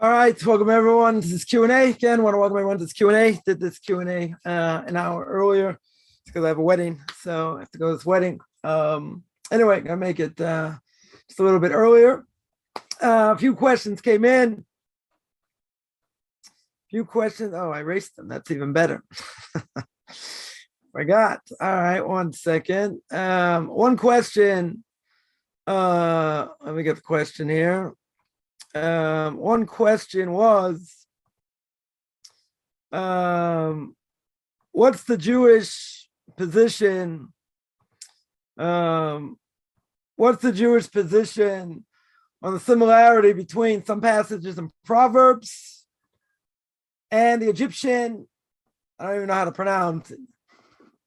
All right, welcome everyone to this Q&A. Again, want to welcome everyone to this Q&A. Did this Q&A an hour earlier because I have a wedding, so I have to go to this wedding. Anyway, gonna make it just a little bit earlier. A few questions came in. Few questions. Oh, I erased them. That's even better. Forgot. All right, one second. One question. Let me get the question here. One question was, what's the Jewish position? What's the Jewish position on the similarity between some passages in Proverbs and the Egyptian? I don't even know how to pronounce it.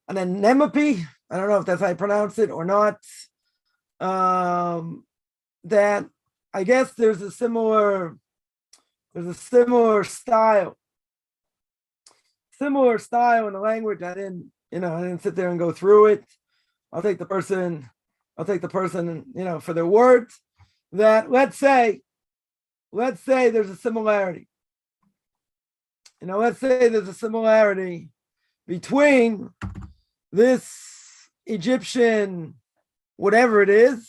An anemone. I don't know if that's how you pronounce it or not. That I guess there's a similar style in the language. I didn't sit there and go through it. I'll take the person, for their words. That let's say there's a similarity. Let's say there's a similarity between this Egyptian, whatever it is,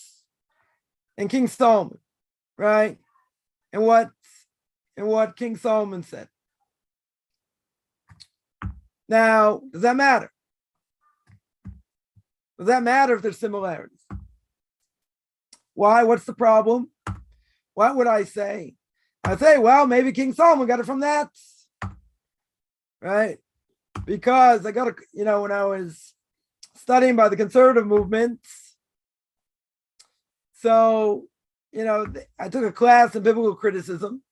and King Solomon. Right? And what King Solomon said. Now, does that matter? Does that matter if there's similarities? Why? What's the problem? What would I say? I'd say, well, maybe King Solomon got it from that. Right? Because I got to, when I was studying by the conservative movement, so I took a class in biblical criticism,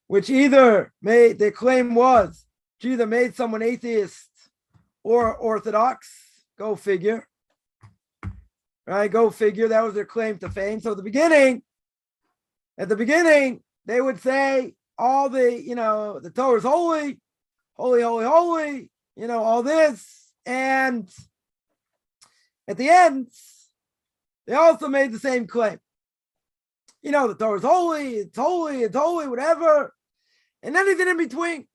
which either their claim was, either made someone atheist or Orthodox. Go figure. Right? Go figure. That was their claim to fame. So at the beginning, they would say all the Torah is holy, holy, holy, holy, all this. And at the end, they also made the same claim. The Torah is holy, it's holy, it's holy, whatever, and anything in between.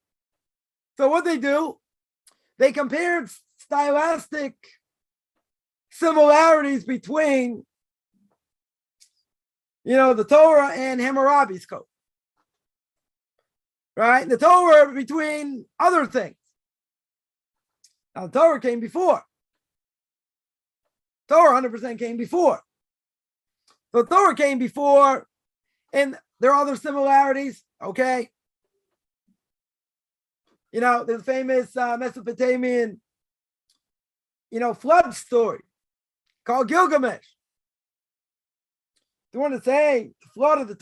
So what they do, they compared stylistic similarities between, the Torah and Hammurabi's code. Right? The Torah between other things. Now, the Torah came before. Torah 100% came before. So Torah came before, and there are other similarities, okay? There's famous Mesopotamian, flood story called Gilgamesh. You want to say the flood of the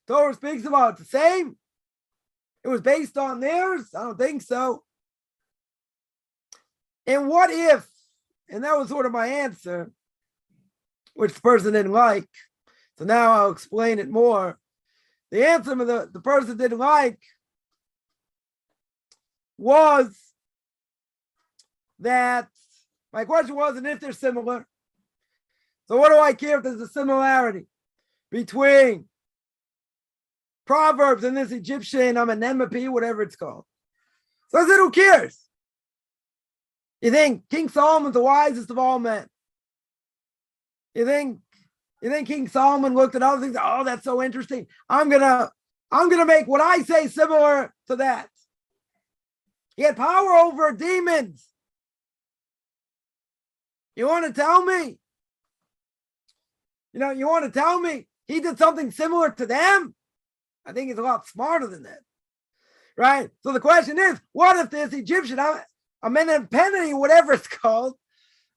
Torah speaks about the same? It was based on theirs? I don't think so. And what if, and that was sort of my answer, which the person didn't like. So now I'll explain it more. The answer the person didn't like was that my question wasn't if they're similar. So what do I care if there's a similarity between Proverbs and this Egyptian anemone, whatever it's called? So I said, who cares? You think King Solomon's the wisest of all men? You think King Solomon looked at other things? Oh, that's so interesting. I'm gonna make what I say similar to that. He had power over demons. You want to tell me? You want to tell me he did something similar to them? I think he's a lot smarter than that. Right? So the question is, what if this Egyptian, anemone, whatever it's called,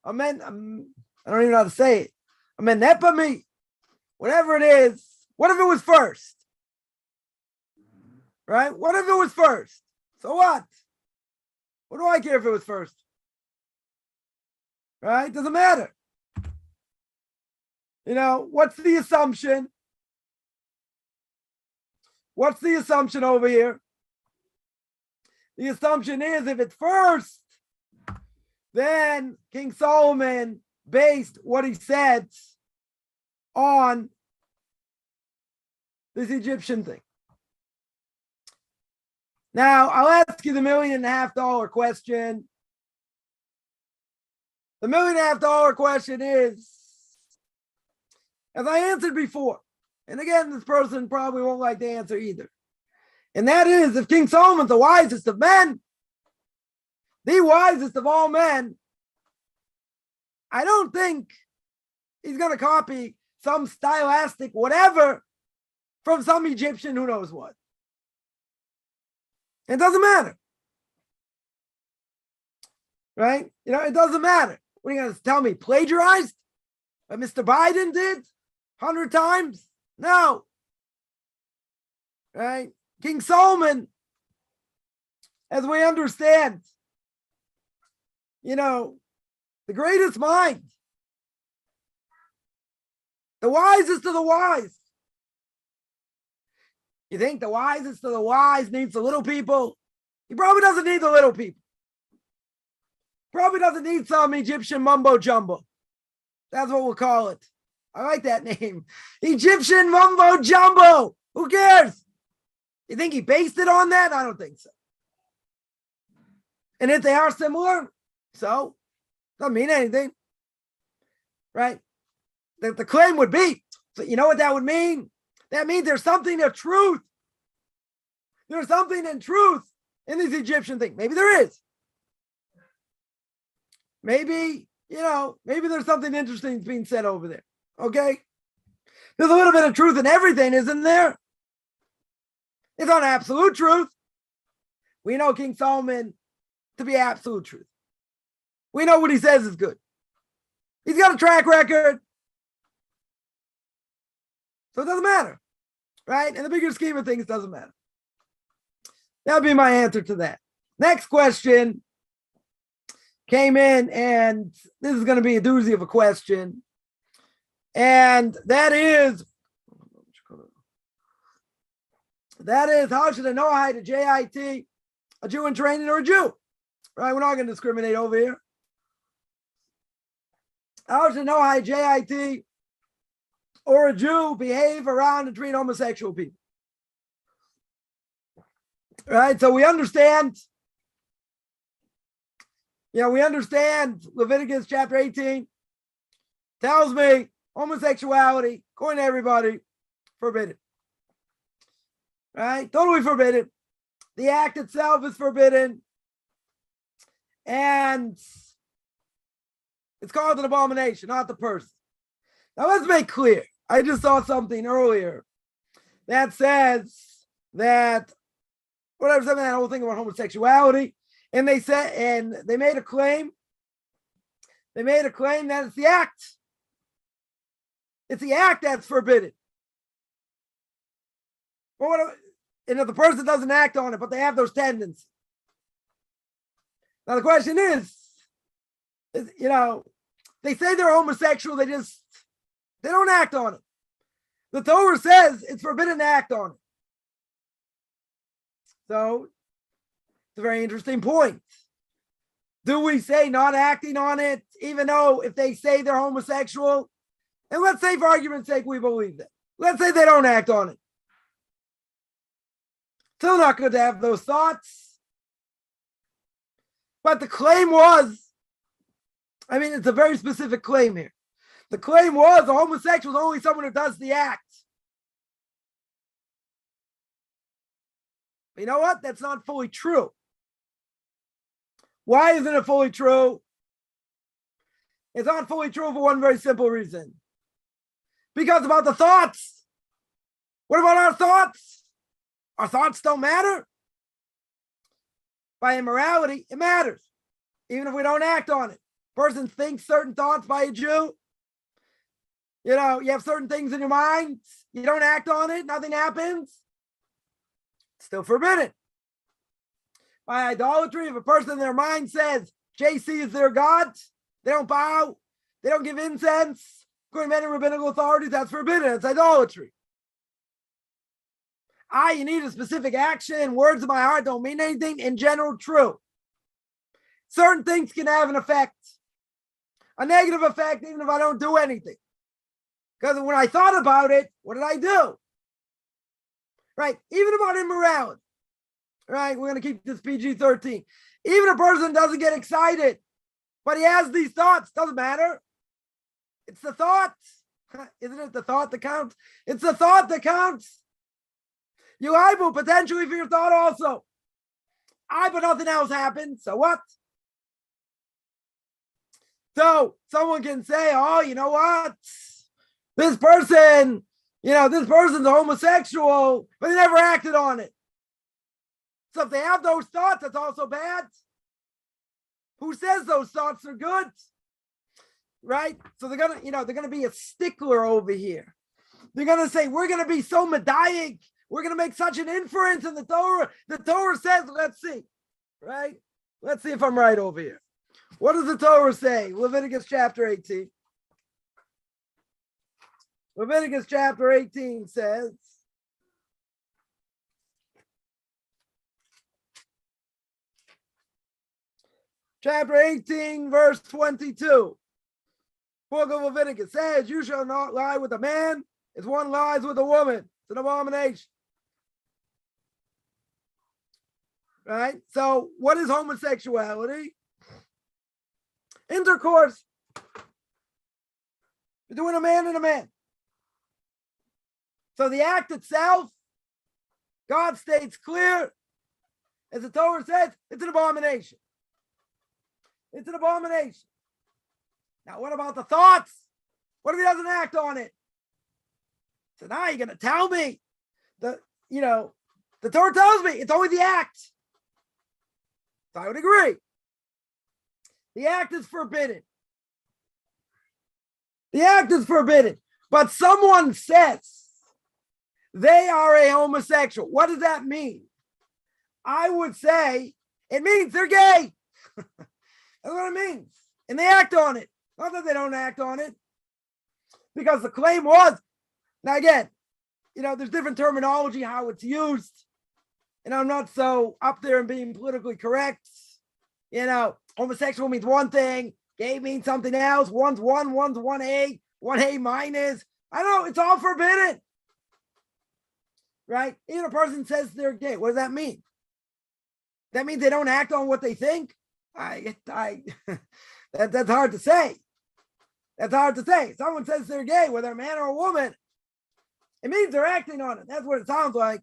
I don't even know how to say it. Anemone, whatever it is, what if it was first? Right? What if it was first? So what? What do I care if it was first? Right? Doesn't matter. What's the assumption? What's the assumption over here? The assumption is if it's first, then King Solomon based what he said on this Egyptian thing. Now, I'll ask you the $1.5 million question. The $1.5 million question is, as I answered before, and again, this person probably won't like the answer either. And that is, if King Solomon's the wisest of men, the wisest of all men, I don't think he's going to copy some stylistic whatever from some Egyptian who knows what. It doesn't matter. Right? It doesn't matter. What are you going to tell me? Plagiarized? What Mr. Biden did 100 times? No. Right? King Solomon, as we understand, the greatest mind, the wisest of the wise. You think the wisest of the wise needs the little people? He probably doesn't need the little people. Probably doesn't need some Egyptian mumbo jumbo. That's what we'll call it. I like that name. Egyptian mumbo jumbo. Who cares? You think he based it on that? I don't think so. And if they are similar, so doesn't mean anything. Right? The claim would be, so you know what that would mean? That means there's something of truth. There's something in truth in these Egyptian things. Maybe there is. Maybe, maybe there's something interesting being said over there. Okay? There's a little bit of truth in everything, isn't there? It's not absolute truth. We know King Solomon to be absolute truth. We know what he says is good. He's got a track record. So it doesn't matter. Right? In the bigger scheme of things, it doesn't matter. That would be my answer to that. Next question came in, and this is going to be a doozy of a question. And that is, how should I know how to JIT, a Jew in training or a Jew? Right? We're not going to discriminate over here. How should I know how JIT or a Jew behave around and treat homosexual people? Right? So we understand, Leviticus chapter 18 tells me homosexuality, according to everybody, forbidden. Right? Totally forbidden. The act itself is forbidden. And it's called an abomination, not the person. Now let's make clear. I just saw something earlier that says that that whole thing about homosexuality, and they said, and they made a claim. They made a claim that it's the act. It's the act that's forbidden. And if the person doesn't act on it, but they have those tendencies. Now the question is, they say they're homosexual, they don't act on it. The Torah says it's forbidden to act on it. So it's a very interesting point. Do we say not acting on it, even though if they say they're homosexual, and let's say for argument's sake we believe that. Let's say they don't act on it. Still not good to have those thoughts. But the claim was, it's a very specific claim here. The claim was a homosexual is only someone who does the act. But you know what? That's not fully true. Why isn't it fully true? It's not fully true for one very simple reason. Because about the thoughts. What about our thoughts? Our thoughts don't matter. By immorality, it matters. Even if we don't act on it. Person thinks certain thoughts by a Jew. You have certain things in your mind. You don't act on it. Nothing happens. It's still forbidden. By idolatry, if a person in their mind says JC is their God, they don't bow, they don't give incense, according to many rabbinical authorities, that's forbidden. It's idolatry. You need a specific action. Words of my heart don't mean anything. In general, true. Certain things can have an effect, a negative effect, even if I don't do anything. Because when I thought about it, what did I do? Right? Even about immorality. Right? We're going to keep this PG-13. Even a person doesn't get excited, but he has these thoughts. Doesn't matter. It's the thought. Isn't it the thought that counts? It's the thought that counts. You aibu potentially for your thought also. But nothing else happens. So what? So someone can say, oh, you know what? This person, this person's a homosexual, but they never acted on it. So if they have those thoughts, that's also bad. Who says those thoughts are good? Right? So they're gonna be a stickler over here. They're gonna say, we're gonna be so medayik, we're gonna make such an inference in the Torah. The Torah says, let's see. Right? Let's see if I'm right over here. What does the Torah say? Leviticus chapter 18. Leviticus chapter 18 says, chapter 18, verse 22. Book of Leviticus says, you shall not lie with a man as one lies with a woman. It's an abomination. Right? So what is homosexuality? Intercourse between a man and a man. So the act itself, God states clear, as the Torah says, it's an abomination. It's an abomination. Now, what about the thoughts? What if he doesn't act on it? So now you're going to tell me the Torah tells me it's only the act. So I would agree. The act is forbidden. The act is forbidden. But someone says they are a homosexual. What does that mean? I would say it means they're gay. That's what it means. And they act on it. Not that they don't act on it. Because the claim was, now again, there's different terminology, how it's used. And I'm not so up there and being politically correct. Homosexual means one thing, gay means something else. One's 1A, 1A minus. I don't know, it's all forbidden. Right? Even a person says they're gay. What does that mean? That means they don't act on what they think? That's hard to say. That's hard to say. Someone says they're gay, whether a man or a woman, it means they're acting on it. That's what it sounds like.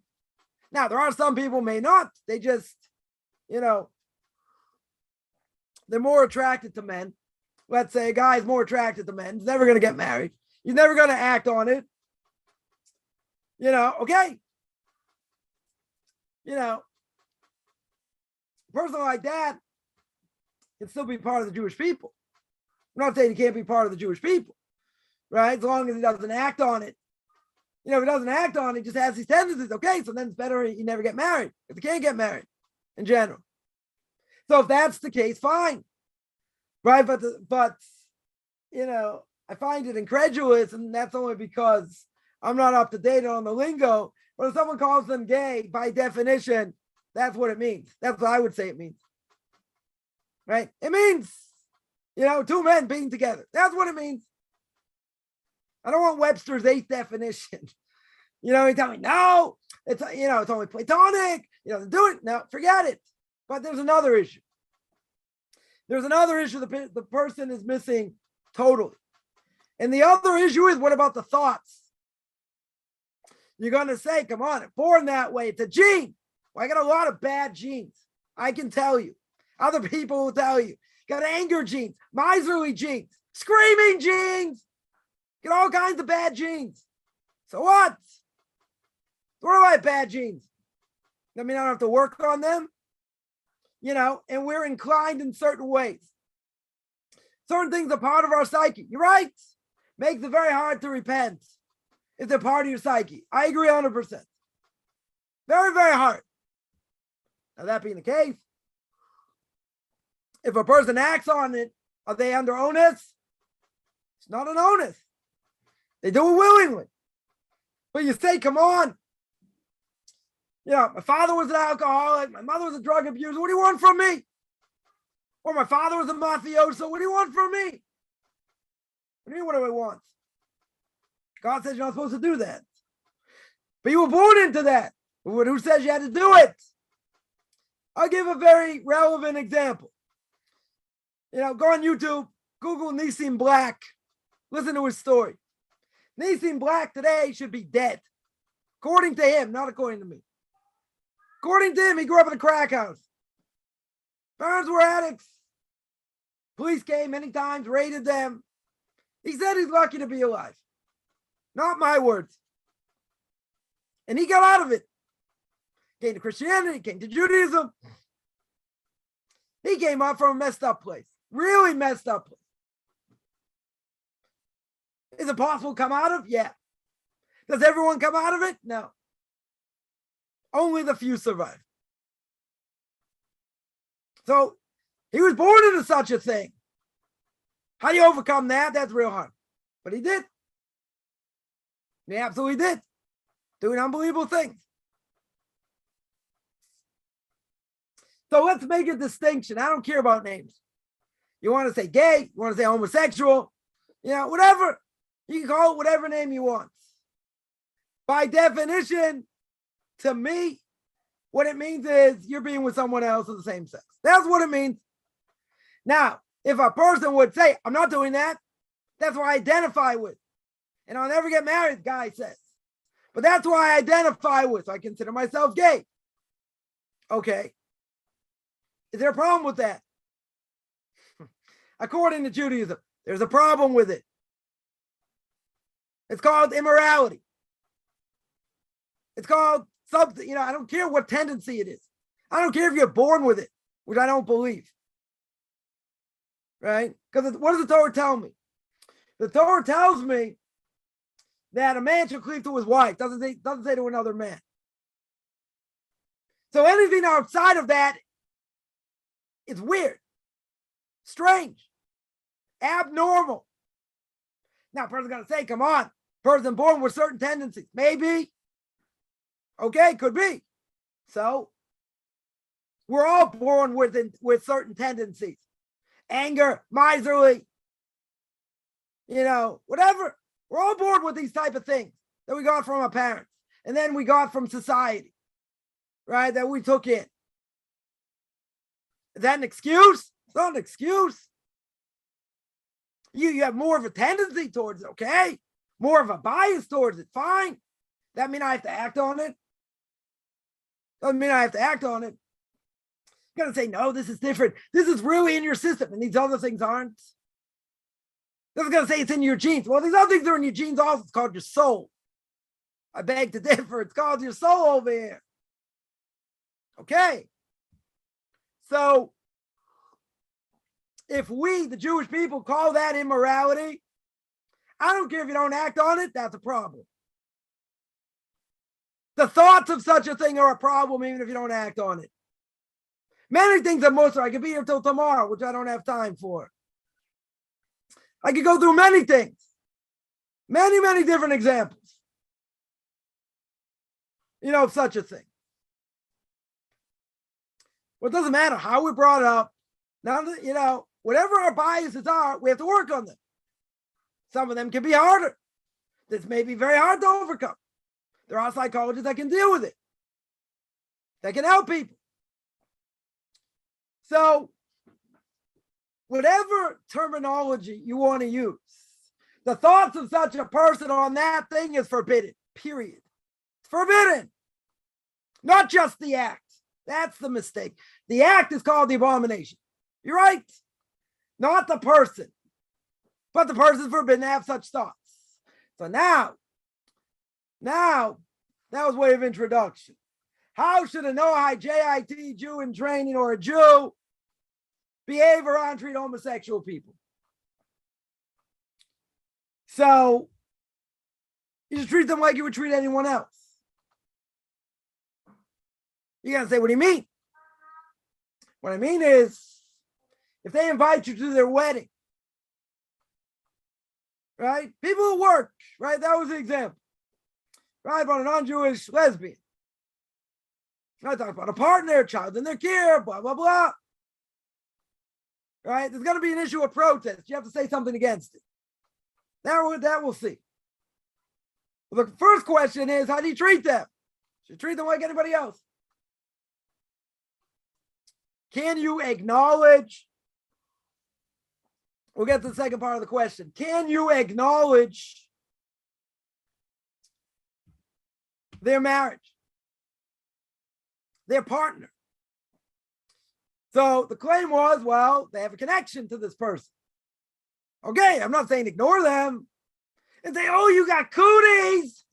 Now, there are some people may not. They just, they're more attracted to men. Let's say a guy is more attracted to men. He's never going to get married. He's never going to act on it. Okay. A person like that can still be part of the Jewish people. I'm not saying he can't be part of the Jewish people, right? As long as he doesn't act on it. If he doesn't act on it, he just has these tendencies. Okay, so then it's better he never get married if he can't get married in general. So if that's the case, fine, right? But I find it incredulous, and that's only because I'm not up to date on the lingo. But if someone calls them gay, by definition, that's what it means. That's what I would say it means, right? It means, two men being together. That's what it means. I don't want Webster's 8th definition. He tell me, no, it's only platonic. Do it. No, forget it. But there's another issue. There's another issue the person is missing totally. And the other issue is, what about the thoughts? You're going to say, come on, it's born that way. It's a gene. Well, I got a lot of bad genes. I can tell you. Other people will tell you. Got anger genes, miserly genes, screaming genes. Get all kinds of bad genes. So what? What are my bad genes? I mean, I don't have to work on them. And we're inclined in certain ways. Certain things are part of our psyche. You're right. Makes it very hard to repent if they're part of your psyche. I agree 100%. Very, very hard. Now, that being the case, if a person acts on it, are they under onus? It's not an onus. They do it willingly. But you say, come on. My father was an alcoholic. My mother was a drug abuser. What do you want from me? Or my father was a mafioso. What do you want from me? What do you mean, what do I want? God says you're not supposed to do that. But you were born into that. Who says you had to do it? I'll give a very relevant example. Go on YouTube, Google Nissim Black, listen to his story. Nissim Black today should be dead, according to him, not according to me. According to him, he grew up in a crack house. Parents were addicts. Police came many times, raided them. He said he's lucky to be alive. Not my words. And he got out of it. Came to Christianity, came to Judaism. He came up from a messed up place. Really messed up place. Is it possible to come out of? Yeah. Does everyone come out of it? No. Only the few survive. So he was born into such a thing. How do you overcome that? That's real hard. But he did. He absolutely did. Doing unbelievable things. So let's make a distinction. I don't care about names. You want to say gay, you want to say homosexual, whatever. You can call it whatever name you want. By definition, to me, what it means is you're being with someone else of the same sex. That's what it means. Now, if a person would say, I'm not doing that, that's what I identify with. And I'll never get married, the guy says. But that's what I identify with. So I consider myself gay. Okay. Is there a problem with that? According to Judaism, there's a problem with it. It's called immorality. It's called something, I don't care what tendency it is. I don't care if you're born with it, which I don't believe. Right? Because what does the Torah tell me? The Torah tells me that a man should cleave to his wife. Doesn't say to another man. So anything outside of that is weird, strange, abnormal. Now, a person's going to say, come on, person born with certain tendencies. Maybe. Okay, could be. So, we're all born with certain tendencies. Anger, miserly, whatever. We're all born with these type of things that we got from our parents. And then we got from society, right, that we took in. Is that an excuse? It's not an excuse. You have more of a tendency towards it, okay? More of a bias towards it, fine. That mean I have to act on it? Doesn't mean I have to act on it. You're going to say, no, this is different. This is really in your system, and these other things aren't. This is going to say it's in your genes. Well, these other things are in your genes also. It's called your soul. I beg to differ. It's called your soul over here. Okay. So, if we, the Jewish people, call that immorality, I don't care if you don't act on it, that's a problem. The thoughts of such a thing are a problem even if you don't act on it. Many things are most, I could be here till tomorrow, which I don't have time for. I could go through many things. Many, many different examples. Of such a thing. Well, it doesn't matter how we're brought up. Now, whatever our biases are, we have to work on them. Some of them can be harder. This may be very hard to overcome. There are psychologists that can deal with it, that can help people. So, whatever terminology you want to use, the thoughts of such a person on that thing is forbidden, period. It's forbidden. Not just the act. That's the mistake. The act is called the abomination. You're right. Not the person. But the person is forbidden to have such thoughts. So now, that was way of introduction. How should a Noahide JIT Jew in training or a Jew behave around treat homosexual people? So, you just treat them like you would treat anyone else. You gotta say, what do you mean? What I mean is, if they invite you to their wedding, right? People who work, right? That was the example. Right? About a non-Jewish lesbian. I talk about a partner, a child in their care, blah, blah, blah. Right? There's going to be an issue of protest. You have to say something against it. That we'll see. Well, the first question is, how do you treat them? Should you treat them like anybody else? Can you acknowledge? We'll get to the second part of the question. Can you acknowledge their marriage, their partner? So the claim was, well, they have a connection to this person. Okay, I'm not saying ignore them and say, oh, you got cooties,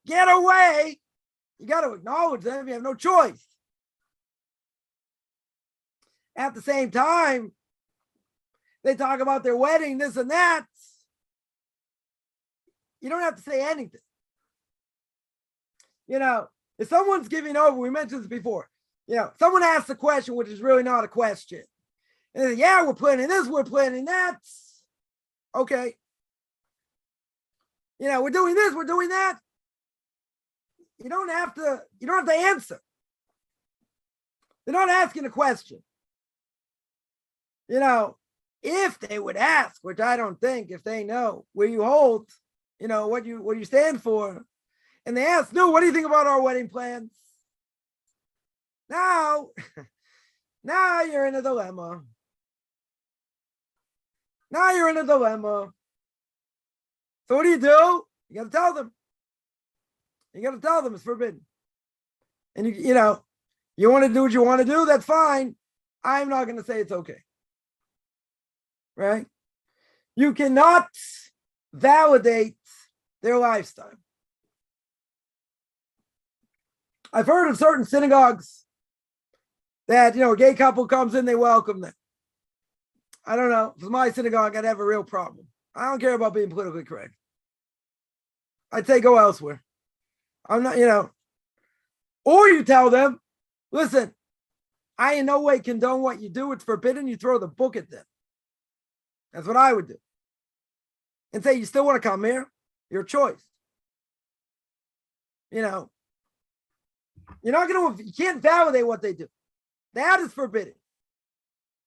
get away. You got to acknowledge them. You have no choice. At the same time, they talk about their wedding, this and that. You don't have to say anything. You know, if someone's giving over, we mentioned this before, you know, someone asks a question, which is really not a question. And they say, yeah, we're planning this, we're planning that. Okay. You know, we're doing this, we're doing that. You don't have to answer. They're not asking a question. You know, if they would ask, which I don't think, if they know where you hold, you know, what you stand for, and they ask, no, what do you think about our wedding plans? Now you're in a dilemma. Now you're in a dilemma. So what do? You got to tell them. You got to tell them it's forbidden. And you know, you want to do what you want to do, that's fine. I'm not going to say it's okay. Right? You cannot validate their lifestyle. I've heard of certain synagogues that, you know, a gay couple comes in, they welcome them. I don't know. If it's my synagogue, I'd have a real problem. I don't care about being politically correct. I'd say go elsewhere. I'm not, you know. Or you tell them, listen, I in no way condone what you do. It's forbidden. You throw the book at them. That's what I would do. And say, you still want to come here? Your choice. You know, you can't validate what they do. That is forbidden.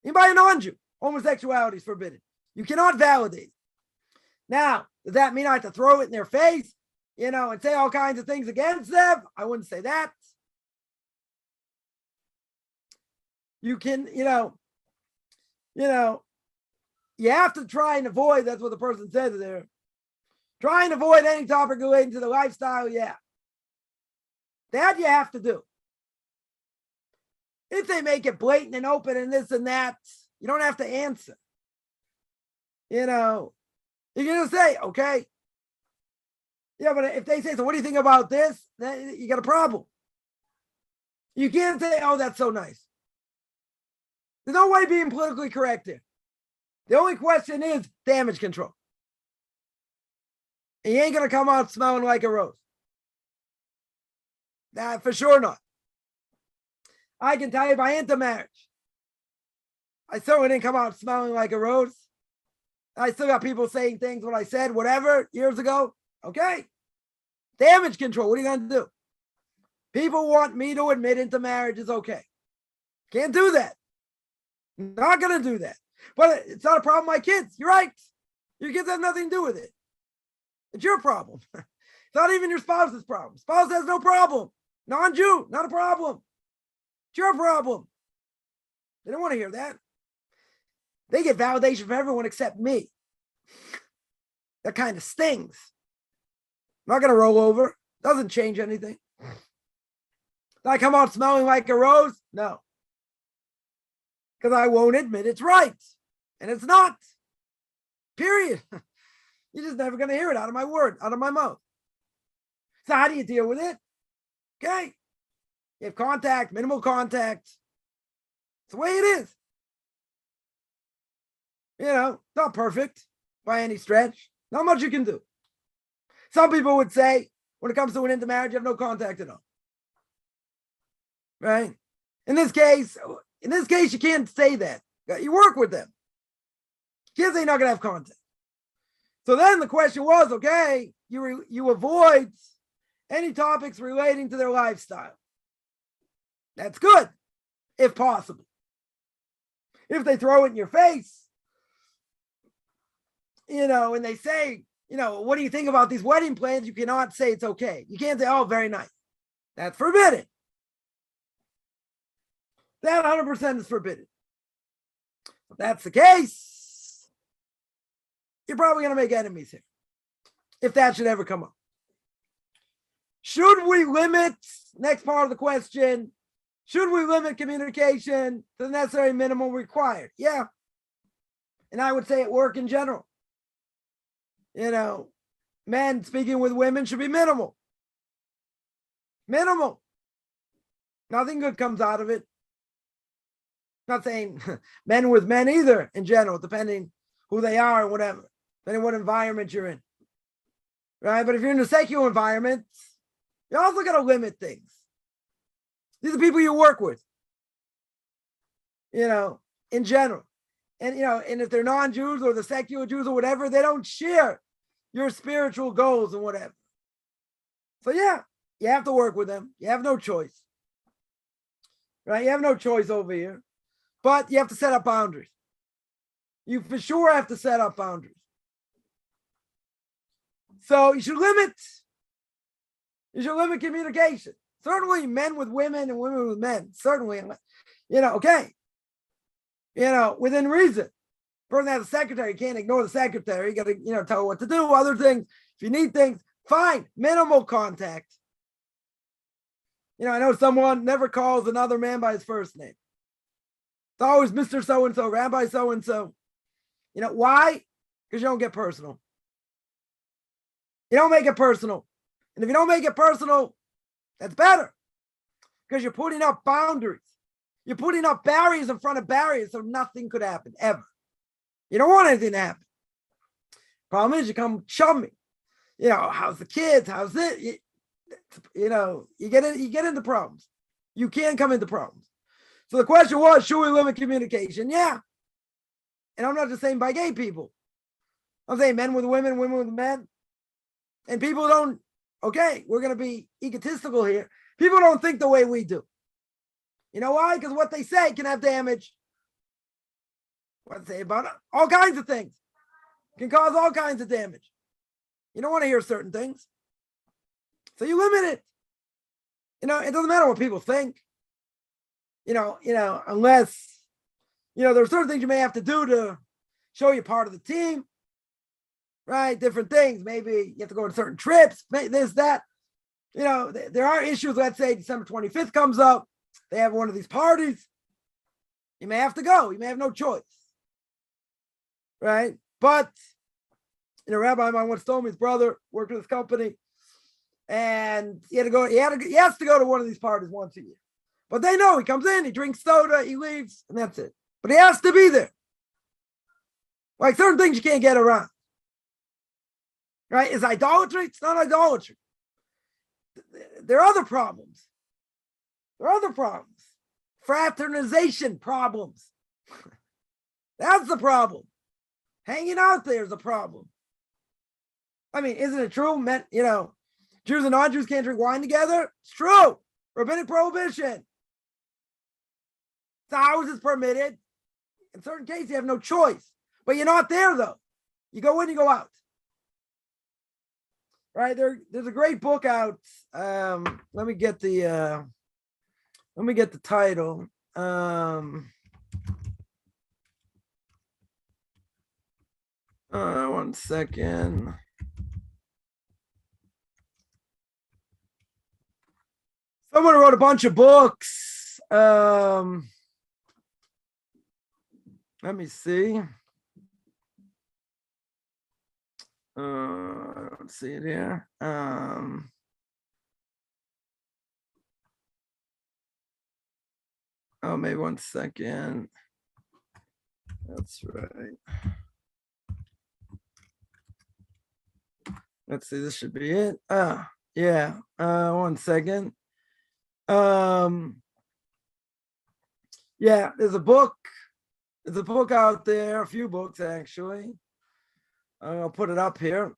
Anybody non-Jew, homosexuality is forbidden. You cannot validate it. Now, does that mean I have to throw it in their face, you know, and say all kinds of things against them? I wouldn't say that. You can, you know, you have to try and avoid, that's what the person says there. Try and avoid any topic relating to the lifestyle, yeah. That you have to do. If they make it blatant and open and this and that, you don't have to answer. You know, you're going to say, okay. Yeah, but if they say, so what do you think about this? Then you got a problem. You can't say, oh, that's so nice. There's no way being politically correct here. The only question is damage control. And you ain't going to come out smelling like a rose. That for sure not. I can tell you if I enter marriage, I certainly didn't come out smelling like a rose. I still got people saying things what I said, whatever, years ago. Okay. Damage control. What are you going to do? People want me to admit into marriage is okay. Can't do that. Not going to do that. But it's not a problem with my kids. You're right. Your kids have nothing to do with it. It's your problem. It's not even your spouse's problem. Spouse has no problem. Non-Jew, not a problem. It's your problem. They don't want to hear that. They get validation from everyone except me. That kind of stings. I'm not going to roll over. Doesn't change anything. Did I come out smelling like a rose? No. Because I won't admit it's right. And it's not. Period. You're just never going to hear it out of my mouth. So how do you deal with it? Okay. You have contact, minimal contact. It's the way it is. You know, not perfect by any stretch. Not much you can do. Some people would say, when it comes to an intermarriage, you have no contact at all. Right? In this case, you can't say that. You work with them. You can't say you're not going to have contact. So then the question was, okay, you avoid any topics relating to their lifestyle. That's good, if possible. If they throw it in your face, you know, and they say, you know, what do you think about these wedding plans? You cannot say it's okay. You can't say, oh, very nice. That's forbidden. that 100% is forbidden. If that's the case, you're probably going to make enemies here, if that should ever come up. Should we limit, next part of the question, should we limit communication to the necessary minimum required? Yeah. And I would say at work in general. Men speaking with women should be minimal. Minimal. Nothing good comes out of it. Not saying men with men either in general, depending who they are or whatever, depending what environment you're in. Right? But if you're in a secular environment, you're also going to limit things. These are people you work with, in general. And, and if they're non-Jews or the secular Jews or whatever, they don't share your spiritual goals and whatever. So yeah, you have to work with them. You have no choice. Right? You have no choice over here. But you have to set up boundaries. You for sure have to set up boundaries. So you should limit communication. Certainly men with women and women with men. Certainly, okay. Within reason. Person has a secretary, you can't ignore the secretary. You got to, tell her what to do. Other things, if you need things, fine. Minimal contact. I know someone never calls another man by his first name. It's always Mr. So-and-so, Rabbi so-and-so. Why? Because you don't get personal. You don't make it personal. And if you don't make it personal, that's better. Because you're putting up boundaries. You're putting up barriers in front of barriers so nothing could happen, ever. You don't want anything to happen. Problem is, you come chummy. How's the kids? How's it? You get into problems. You can come into problems. So the question was, should we limit communication? Yeah. And I'm not just saying by gay people. I'm saying men with women, women with men. And people don't, okay, we're going to be egotistical here. People don't think the way we do. You know why? Because what they say can have damage. What they say about it? All kinds of things. Can cause all kinds of damage. You don't want to hear certain things. So you limit it. It doesn't matter what people think. Unless, there are certain things you may have to do to show you're part of the team. Right? Different things. Maybe you have to go on certain trips, this, that. There are issues. Let's say December 25th comes up. They have one of these parties. You may have to go. You may have no choice. Right? But, a rabbi of mine once told me his brother worked with this company. And he has to go to one of these parties once a year. But they know he comes in, he drinks soda, he leaves, and that's it. But he has to be there. Like certain things you can't get around. Right? Is idolatry? It's not idolatry. There are other problems. Fraternization problems. That's the problem. Hanging out there is a problem. I mean, isn't it true? Jews and non-Jews can't drink wine together? It's true. Rabbinic prohibition. The house is permitted. In certain cases, you have no choice. But you're not there, though. You go in, you go out. Right? There's a great book out. Let me get the title. One second. Someone wrote a bunch of books. Let me see. I don't see it here. Maybe 1 second. That's right. Let's see, this should be it. Yeah. 1 second. Yeah, there's a book out there, a few books actually. I'll put it up here.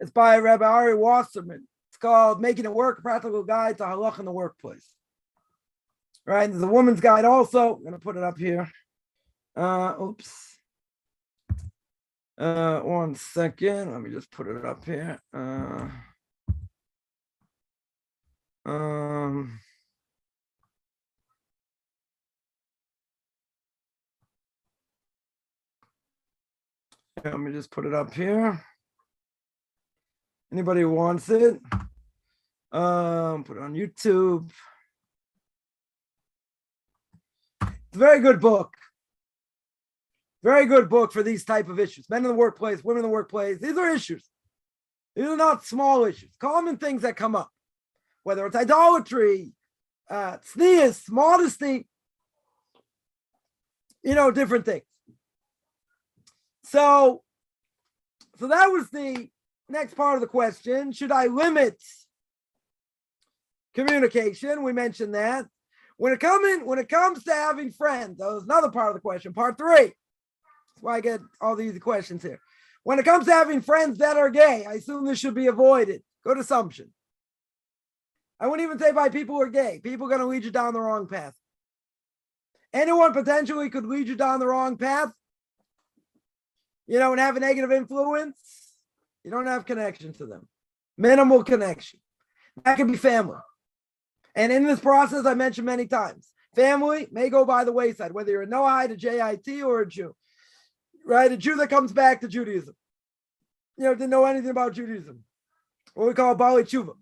It's by Rabbi Ari Wasserman. It's called Making It Work, a Practical Guide to Halakha in the Workplace. Right, there's a woman's guide also. I'm going to put it up here. Oops. 1 second. Let me just put it up here. Let me just put it up here. Anybody who wants it, put it on YouTube. It's a very good book. Very good book for these type of issues. Men in the workplace, women in the workplace. These are issues. These are not small issues. Common things that come up. Whether it's idolatry, tznius, modesty, different things. So that was the next part of the question. Should I limit communication? We mentioned that. When it comes to having friends, that was another part of the question, part 3. That's why I get all these questions here. When it comes to having friends that are gay, I assume this should be avoided. Good assumption. I wouldn't even say by people who are gay. People are going to lead you down the wrong path. Anyone potentially could lead you down the wrong path, and have a negative influence. You don't have connection to them. Minimal connection. That could be family. And in this process, I mentioned many times, family may go by the wayside, whether you're a Noahide, a JIT, or a Jew. Right? A Jew that comes back to Judaism. Didn't know anything about Judaism. What we call Bali Tshuva.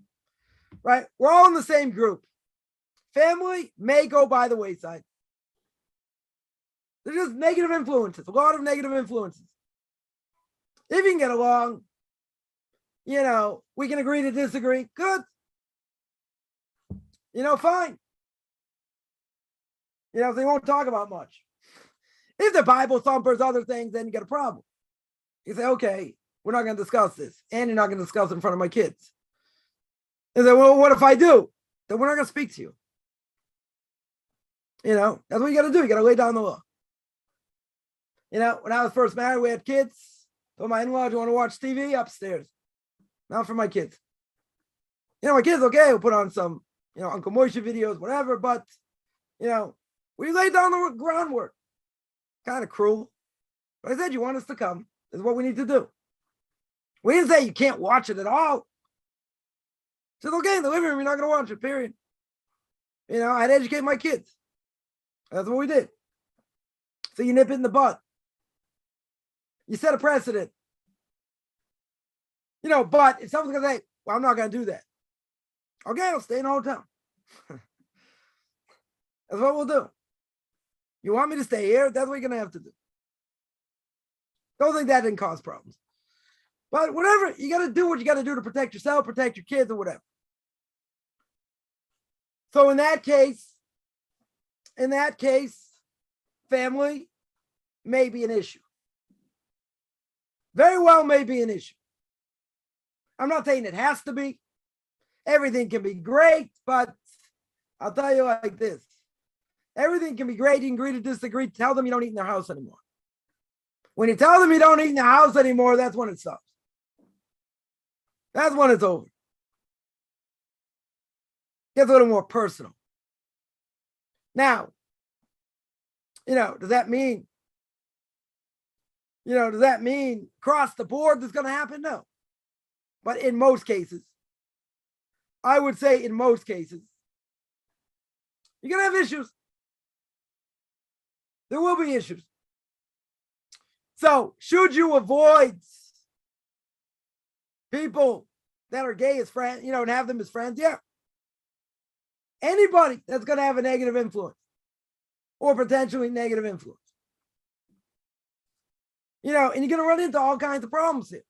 Right? We're all in the same group. Family may go by the wayside. There's just negative influences, a lot of negative influences. If you can get along, we can agree to disagree. Good. Fine. They won't talk about much. If the Bible thumpers, other things, then you get a problem. You say, okay, we're not going to discuss this. And you're not going to discuss it in front of my kids. And say, well, what if I do? Then we're not going to speak to you. That's what you got to do. You got to lay down the law. When I was first married, we had kids. Told my in-laws, do you want to watch TV? Upstairs. Not for my kids. My kids, okay, we'll put on some, Uncle Moshe videos, whatever. But, we laid down the groundwork. Kind of cruel. But I said, you want us to come. This is what we need to do. We didn't say you can't watch it at all. I said, okay, in the living room, you're not going to watch it, period. I had to educate my kids. That's what we did. So you nip it in the bud. You set a precedent. But if someone's going to say, well, I'm not going to do that. Okay, I'll stay in a hotel. That's what we'll do. You want me to stay here? That's what you're going to have to do. Don't think that didn't cause problems. But whatever, you got to do what you got to do to protect yourself, protect your kids, or whatever. So in that case, family may be an issue. Very well may be an issue. I'm not saying it has to be. Everything can be great, but I'll tell you like this. Everything can be great. You can agree to disagree. Tell them you don't eat in their house anymore. When you tell them you don't eat in their house anymore, that's when it stops. That's when it's over. Gets a little more personal. Now, does that mean across the board that's going to happen? No. But in most cases, I would say in most cases, you're going to have issues. There will be issues. So, should you avoid people that are gay as friends, and have them as friends? Yeah. Anybody that's going to have a negative influence or potentially negative influence. And you're going to run into all kinds of problems here.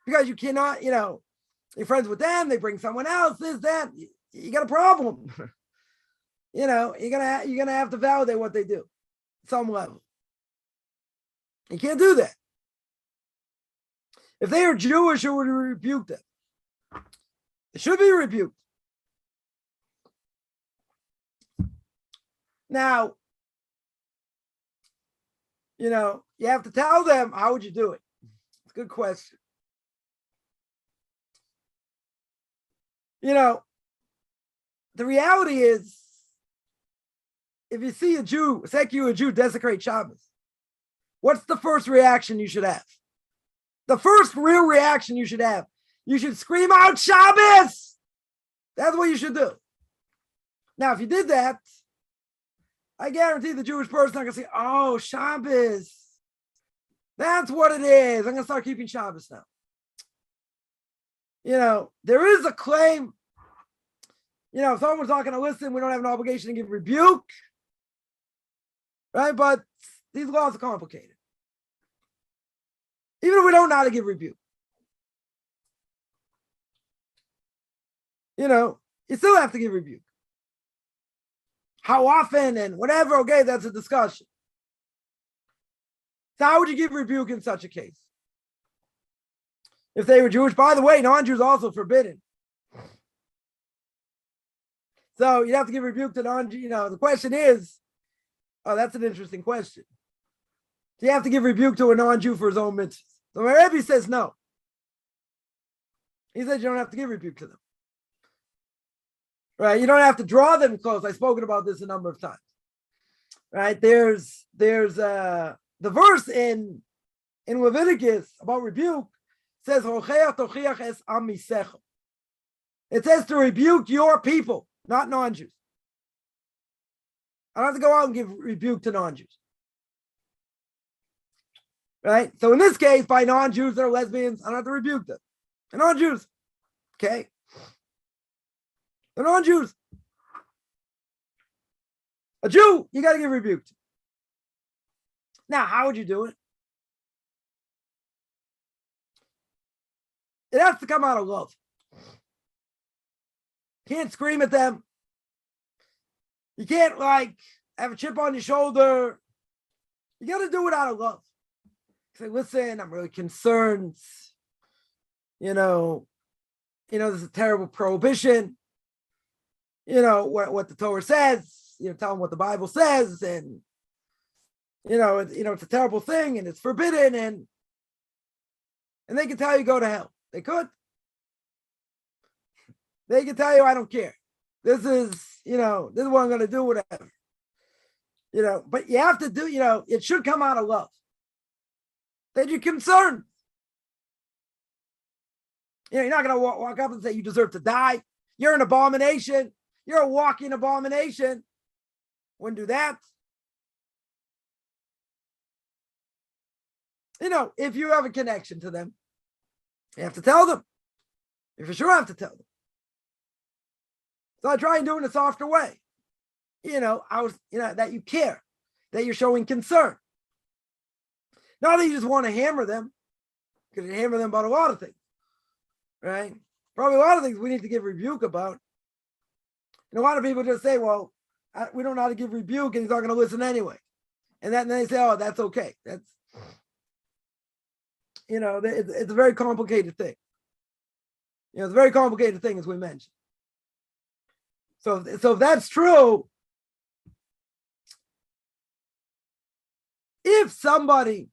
Because you cannot, you're friends with them, they bring someone else, this, that, you got a problem. You're gonna have to validate what they do at some level. You can't do that. If they are Jewish, you would rebuke them. It should be rebuked. Now, you have to tell them, how would you do it? It's a good question. The reality is, if you see a Jew, a Jew desecrate Shabbos, what's the first reaction you should have? The first real reaction you should have, you should scream out Shabbos. That's what you should do. Now, if you did that, I guarantee the Jewish person is not going to say, oh, Shabbos. That's what it is. I'm going to start keeping Shabbos now. There is a claim. If someone's not going to listen, we don't have an obligation to give rebuke. Right? But these laws are complicated. Even if we don't know how to give rebuke. You still have to give rebuke. How often and whatever, okay, that's a discussion. So how would you give rebuke in such a case? If they were Jewish, by the way, non-Jews are also forbidden. So you'd have to give rebuke to non-Jews. The question is, that's an interesting question. Do you have to give rebuke to a non-Jew for his own mitzvahs? So my Rebbe says no. He says you don't have to give rebuke to them. Right? You don't have to draw them close. I've spoken about this a number of times. Right? There's the verse in Leviticus about rebuke says it says to rebuke your people, not non-Jews. I don't have to go out and give rebuke to non-Jews. Right? So in this case, by non-Jews that are lesbians, I don't have to rebuke them. They're non-Jews. Okay? They're non-Jews. A Jew, you got to give rebuke to. Now, how would you do it? It has to come out of love. You can't scream at them. You can't have a chip on your shoulder. You got to do it out of love. Say, listen, I'm really concerned. This is a terrible prohibition. What the Torah says. Tell them what the Bible says, and it's a terrible thing, and it's forbidden, and they can tell you go to hell. They could. They can tell you I don't care. This is what I'm going to do, whatever. But you have to do. It should come out of love. That you're concerned. You're not going to walk up and say you deserve to die. You're an abomination. You're a walking abomination. Wouldn't do that. If you have a connection to them, you have to tell them. You for sure have to tell them. So I try and do it in a softer way. That you care, that you're showing concern. Not that you just want to hammer them, because you hammer them about a lot of things, right? Probably a lot of things we need to give rebuke about. And a lot of people just say, well, we don't know how to give rebuke, and he's not going to listen anyway. And then they say, oh, that's okay. That's, it's a very complicated thing. It's a very complicated thing, as we mentioned. So if that's true, if somebody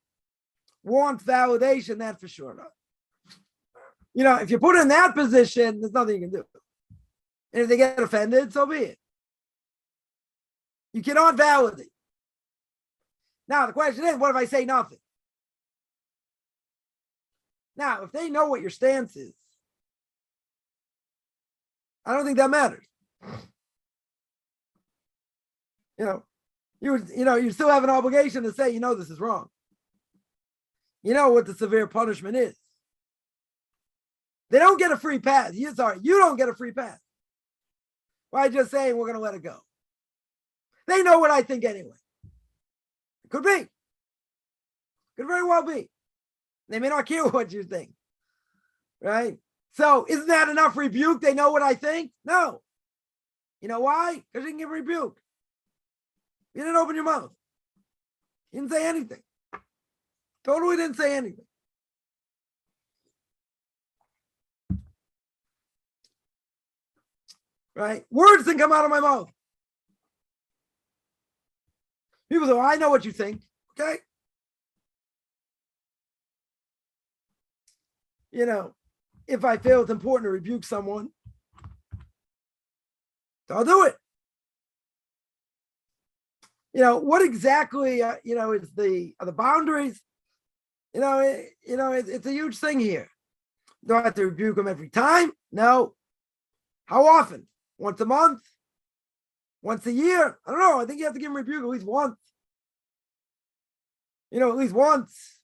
wants validation, that's for sure not. If you put in that position, there's nothing you can do. And if they get offended, so be it. You cannot validate. Now, the question is, what if I say nothing? Now, if they know what your stance is, I don't think that matters. You still have an obligation to say, this is wrong. You know what the severe punishment is. They don't get a free pass. You don't get a free pass. By just saying we're going to let it go. They know what I think anyway. It could be. Could very well be. They may not care what you think. Right? So isn't that enough rebuke? They know what I think? No. You know why? Because you can give rebuke. You didn't open your mouth. You didn't say anything. Totally didn't say anything. Right? Words didn't come out of my mouth. People say, well, I know what you think. Okay? If I feel it's important to rebuke someone, I'll do it. What exactly, is the boundaries? It's a huge thing here. Do I have to rebuke them every time? No. How often? Once a month? Once a year? I don't know. I think you have to give them rebuke at least once. At least once.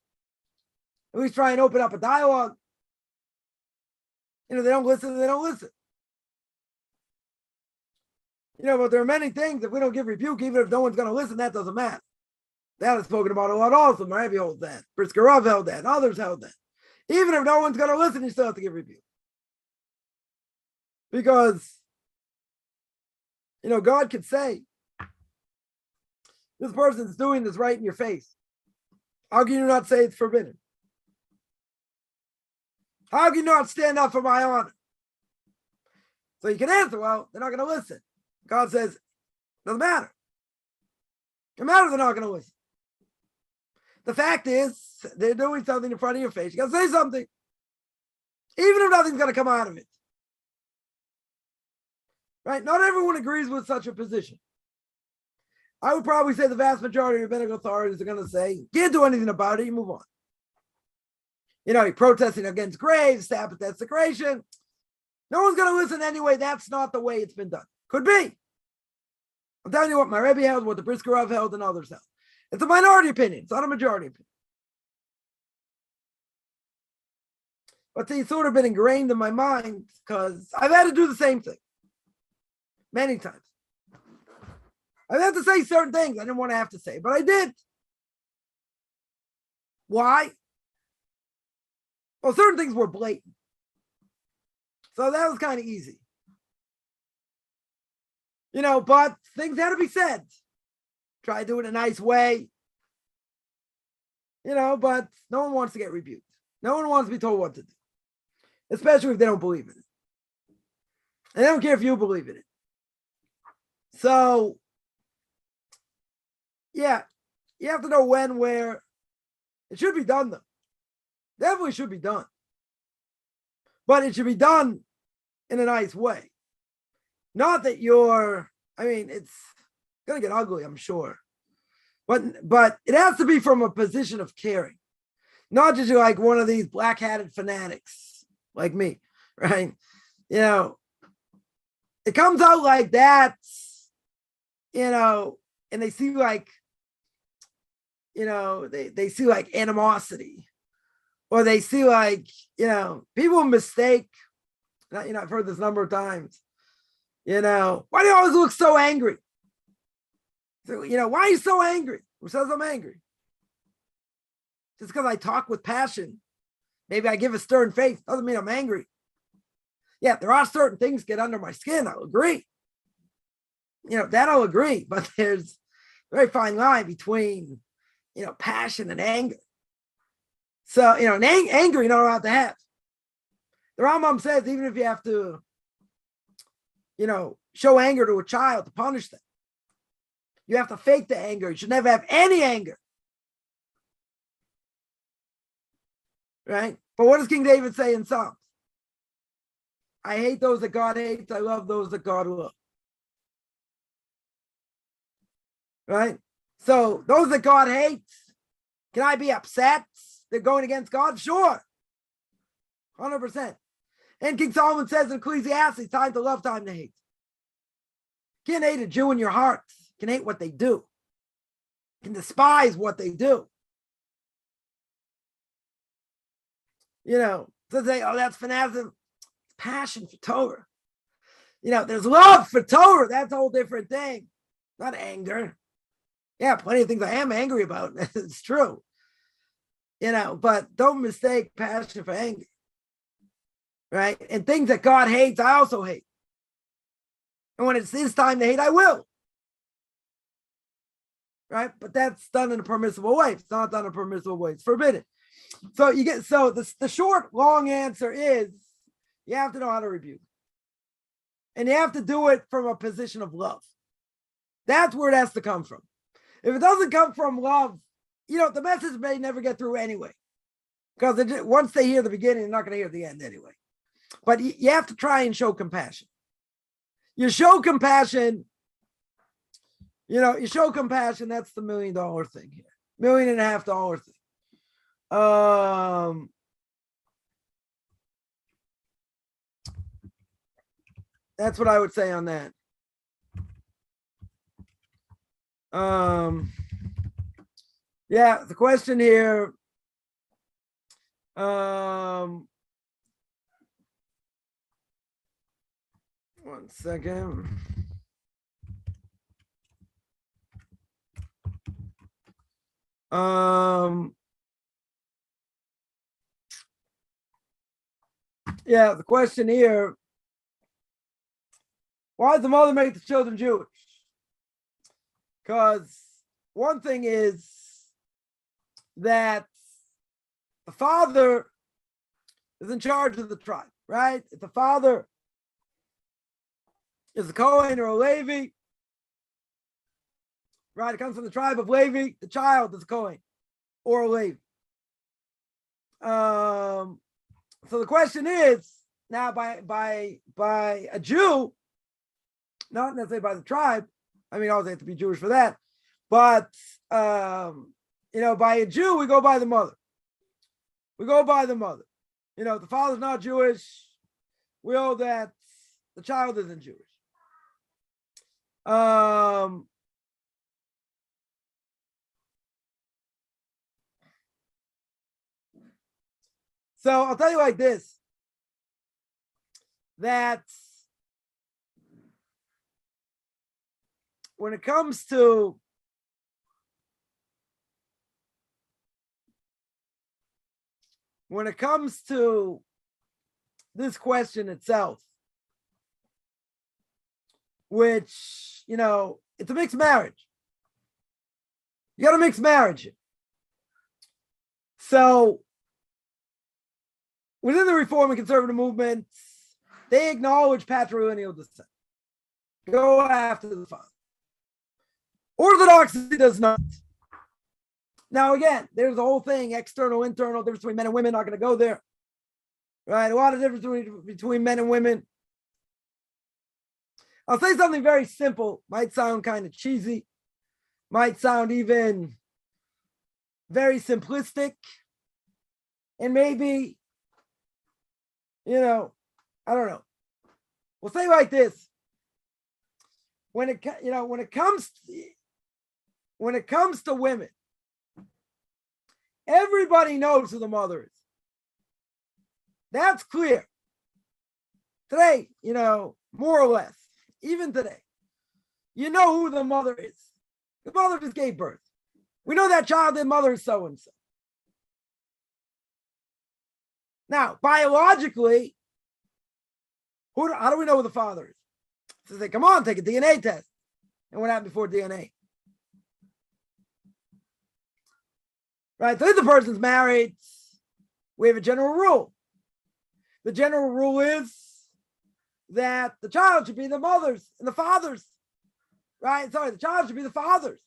at least try and open up a dialogue. They don't listen, they don't listen. But there are many things, if we don't give rebuke, even if no one's going to listen, that doesn't matter. That is spoken about a lot also. My Rebbe holds that. Brisker Rav held that. Others held that. Even if no one's going to listen, you still have to give rebuke. Because, God could say, this person's doing this right in your face. How can you not say it's forbidden? How can you not stand up for my honor? So you can answer, well, they're not going to listen. God says, doesn't matter. Doesn't matter if they're not going to listen. The fact is, they're doing something in front of your face. You got to say something. Even if nothing's going to come out of it. Right? Not everyone agrees with such a position. I would probably say the vast majority of rabbinical authorities are going to say, you can't do anything about it, you move on. You're protesting against graves, Sabbath desecration. No one's going to listen anyway. That's not the way it's been done. Could be. I'm telling you what my Rebbe held, what the Brisker Rav held, and others held. It's a minority opinion. It's not a majority opinion. But it's sort of been ingrained in my mind because I've had to do the same thing many times. I've had to say certain things I didn't want to have to say, but I did. Why? Well, certain things were blatant. So that was kind of easy. But things had to be said. Try to do it in a nice way. But no one wants to get rebuked. No one wants to be told what to do. Especially if they don't believe in it. And they don't care if you believe in it. So, yeah, you have to know when, where. It should be done, though. Definitely should be done. But it should be done in a nice way. Not that it's going to get ugly, I'm sure. But it has to be from a position of caring. Not just like one of these black-hatted fanatics like me, right? It comes out like that, and they see like, they see like animosity. Or they see like, people mistake, I've heard this a number of times, why do you always look so angry? So, why are you so angry? Who says I'm angry? Just because I talk with passion, maybe I give a stern face, doesn't mean I'm angry. Yeah, there are certain things get under my skin, I'll agree. That I'll agree, but there's a very fine line between, passion and anger. So, anger you're not allowed to have. The Rambam says even if you have to, show anger to a child to punish them, you have to fake the anger. You should never have any anger. Right? But what does King David say in Psalms? I hate those that God hates. I love those that God loves. Right? So those that God hates, can I be upset? They're going against God? Sure. 100%. And King Solomon says in Ecclesiastes, time to love, time to hate. You can't hate a Jew in your heart. You can hate what they do. You can despise what they do. So say, oh, that's fanaticism. It's passion for Torah. There's love for Torah. That's a whole different thing. Not anger. Yeah, plenty of things I am angry about. It's true. But don't mistake passion for anger. Right? And things that God hates, I also hate. And when it's his time to hate, I will. Right? But that's done in a permissible way. If it's not done in a permissible way, it's forbidden. So the short, long answer is you have to know how to rebuke. And you have to do it from a position of love. That's where it has to come from. If it doesn't come from love, the message may never get through anyway. Because once they hear the beginning, they're not going to hear the end anyway. But you have to try and show compassion. You show compassion, that's the $1 million thing here. $1.5 million thing. That's what I would say on that. Yeah, the question here, One second. Yeah, the question here, why does the mother make the children Jewish? Because one thing is that the father is in charge of the tribe, right? If the father is a Kohen or a Levi, right? It comes from the tribe of Levi, the child is a Kohen or a Levi. So the question is, now by a Jew, not necessarily by the tribe, I mean, obviously they have to be Jewish for that, but by a Jew, we go by the mother. We go by the mother. If the father's not Jewish, we know that the child isn't Jewish. So I'll tell you like this, that when it comes to this question itself, which, it's a mixed marriage. You got a mixed marriage. So within the Reform and Conservative movements, they acknowledge patrilineal descent. Go after the father. Orthodoxy does not. Now, again, there's the whole thing, external, internal, difference between men and women, not going to go there. Right? A lot of difference between men and women. I'll say something very simple, might sound kind of cheesy, might sound even very simplistic, and maybe, I don't know. We'll say like this. When it comes to women, everybody knows who the mother is. That's clear. Today, more or less, even today, you know who the mother is. The mother just gave birth. We know that child and mother is so and so. Now, biologically, how do we know who the father is? So they come on, take a DNA test. And what happened before DNA? Right? So if the person's married, we have a general rule. The general rule is that the child should be the mother's and the father's. Right? Sorry, the child should be the father's.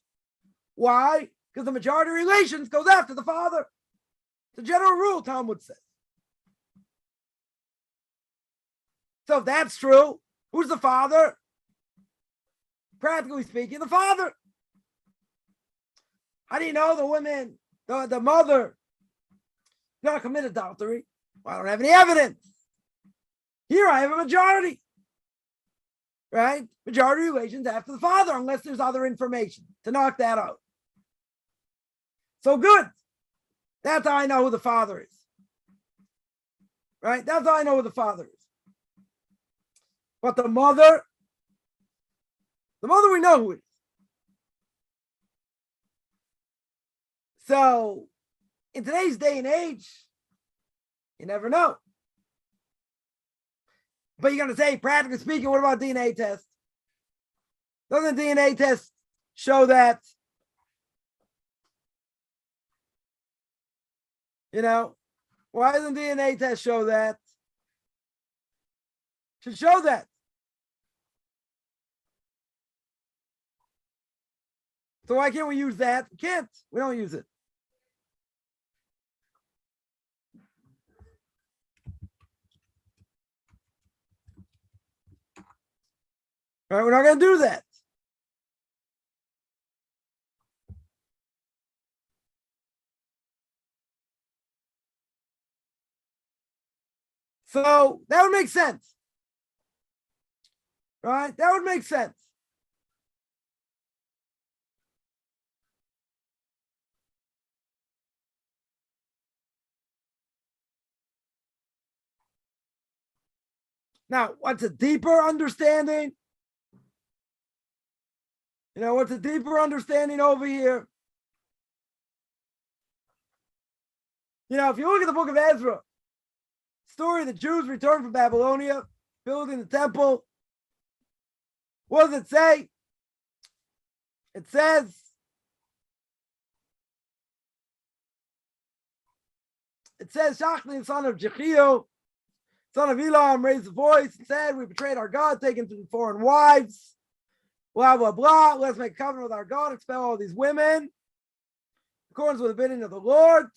Why? Because the majority of relations goes after the father. The general rule, Talmud says. So if that's true, who's the father? Practically speaking, the father. How do you know the women, the mother, not commit adultery? Well, I don't have any evidence. Here I have a majority. Right? Majority relations after the father, unless there's other information to knock that out. So good. That's how I know who the father is. Right? That's how I know who the father is. But the mother we know who it is. So in today's day and age, you never know. But you're going to say, practically speaking, what about DNA test? Doesn't DNA test show that, why doesn't DNA test show that? Should show that. So why can't we use that? We can't. We don't use it. All right, we're not going to do that. So that would make sense. Right? That would make sense. Now, what's a deeper understanding? What's a deeper understanding over here? If you look at the book of Ezra, story the Jews returned from Babylonia, building the temple. What does it say? It says, Shachni, son of Jechiel, son of Elam, raised a voice and said, we betrayed our God, taken to foreign wives, blah, blah, blah. Let's make a covenant with our God, expel all these women, in accordance with the bidding of the Lord.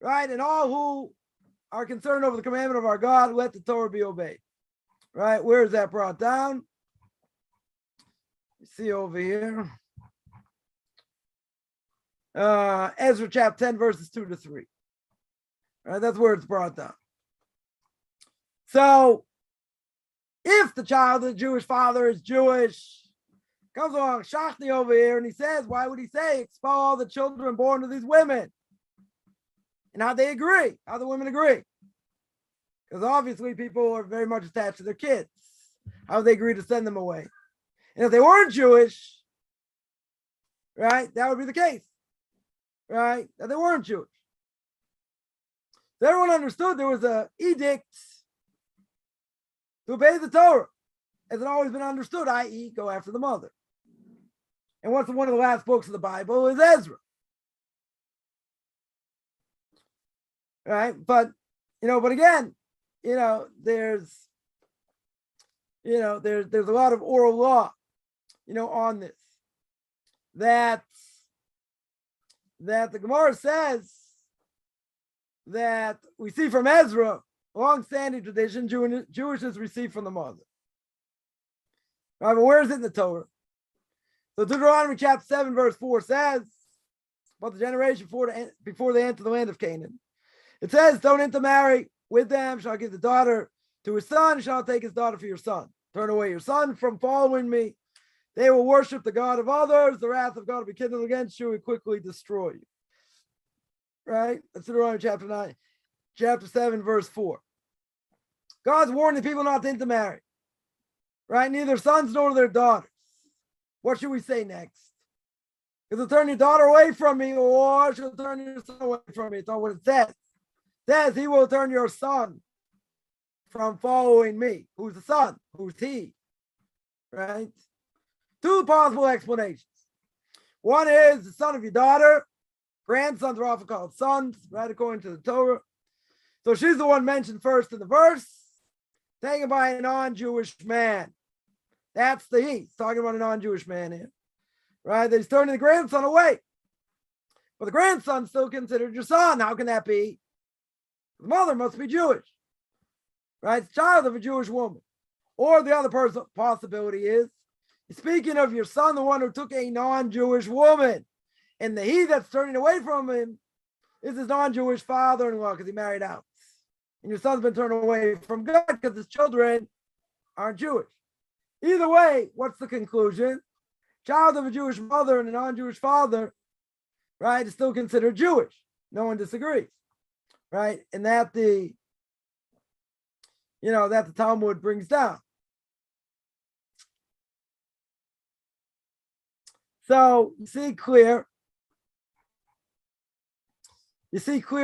Right? And all who are concerned over the commandment of our God, let the Torah be obeyed. Right? Where is that brought down? You see over here. Ezra chapter 10, verses 2 to 3. Right? That's where it's brought down. So, if the child of the Jewish father is Jewish, comes along Shachni over here and he says, why would he say expel all the children born to these women? And how they agree, how the women agree. Because obviously people are very much attached to their kids. How they agree to send them away. And if they weren't Jewish, right, that would be the case. Right? That they weren't Jewish. So everyone understood there was an edict to obey the Torah, as it always been understood, i.e., go after the mother. And what's one of the last books of the Bible is Ezra. Right? But again, there's a lot of oral law, on this. That the Gemara says that we see from Ezra, long-standing tradition, Jewish is received from the mother. Right, but where is it in the Torah? So Deuteronomy chapter 7, verse 4 says, about the generation before they enter the land of Canaan. It says, don't intermarry with them, shall give the daughter to his son, shall take his daughter for your son. Turn away your son from following me. They will worship the God of others. The wrath of God will be kindled against you and quickly destroy you. Right? That's Deuteronomy chapter 9, chapter 7, verse 4. God's warning people not to intermarry. Right? Neither sons nor their daughters. What should we say next? Because they'll turn your daughter away from me, or she'll turn your son away from me. It's not what it says. It says he will turn your son from following me. Who's the son? Who's he? Right? Two possible explanations. One is the son of your daughter. Grandsons are often called sons, right, according to the Torah. So she's the one mentioned first in the verse, taken by a non-Jewish man. That's the he. He's talking about a non-Jewish man here. Right? That he's turning the grandson away. But the grandson's still considered your son. How can that be? The mother must be Jewish. Right? It's the child of a Jewish woman. Or the other possibility is, speaking of your son, the one who took a non-Jewish woman. And the he that's turning away from him is his non-Jewish father-in-law because he married out. And your son's been turned away from God because his children aren't Jewish. Either way, what's the conclusion? Child of a Jewish mother and a non-Jewish father, right, is still considered Jewish. No one disagrees. Right? And that the Talmud brings down. So you see clear